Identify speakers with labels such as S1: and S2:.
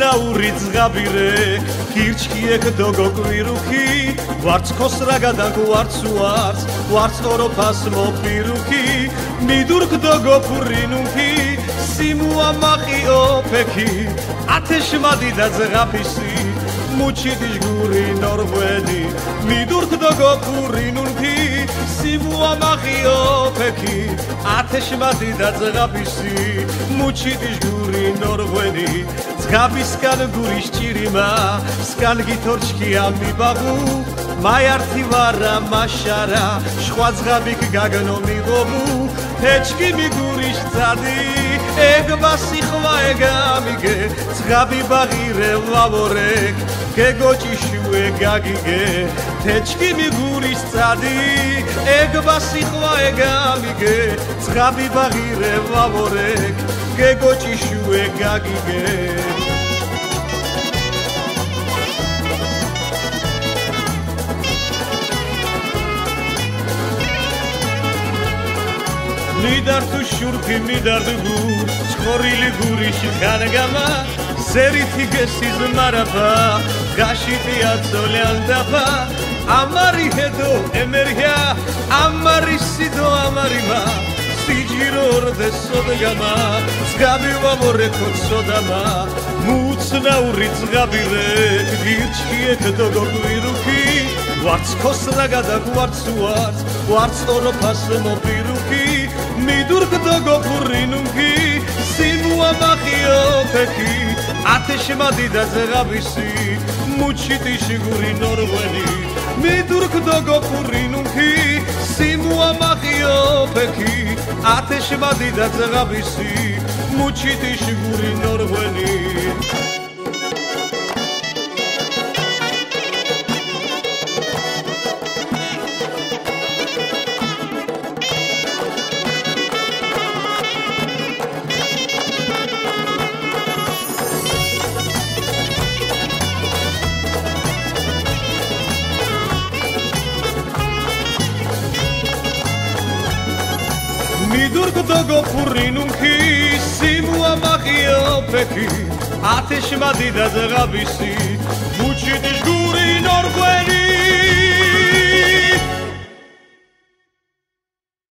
S1: მუცნაური ძღაბირე გირჩქიეკ დოგო კვირუქი ვარც ქოსრაგადან ვარც ოროფას მოპირუქი მიდურქ დოგო ფურინუქი სიმუა მაყიოფექი ათეშმადი და ძღაფისი მუჩიდის გური ნორვენი მიდურქ დოგო ფურინუქი სიმუა მაყიოფექი ათეშმადი და ძღაფისი მუჩიდის გური ნორვენი ძღაბისკან გურის ჭირიმა სკან გითორჩქია მიბაღუ მაიართი ვარა მაშარა შხვა ძღაბიკ გაგნო მიღობუ თეჩკი მიგურის წადი ეგბასი ხვა ეგამიგე ძღაბი ბაღირე ვავორეკ გეგოჭიშუე გაგიგე თეჩკი მიგურის წადი ეგბასი ხვა ეგამიგე ძღაბი ბაღირე ვავორეკ გეგოჭიშუე გაგიგე მიდარ თუ შურფი მიდარ გურ ცხორილი გურიში ხანგამა ზერითი გესიზ მარაფა გაშიტია ძოლიანდაფა ამარი ჰედო ემერია ამარი სიდო ამარიმა სიჯირო ორდე სოდგამა ძგაბი ვამორე ქოცოდამა მუცნაური ძგაბირე გირჩქიეკ დოგო კვირუქი ვარც ქოსრაგადა ვარც ოროფას მოპირუქი მიდურქ დოგო ფურინუქი სიმუა მაყიოფექი ათეშმადი და ძღაბისი მუჩიტი შიგური ნორვენი მიდურქ დოგო ფურინუქი სიმუა მაყიოფექი ათეშმადი და ძღაბისი მუჩიტი შიგური ნორვენი მიდურქ დოგო ფურინუქი სიმუა მაყიოფექი ათეშმადი და ძღაბისი მუჩიტიშ გური ნორვენი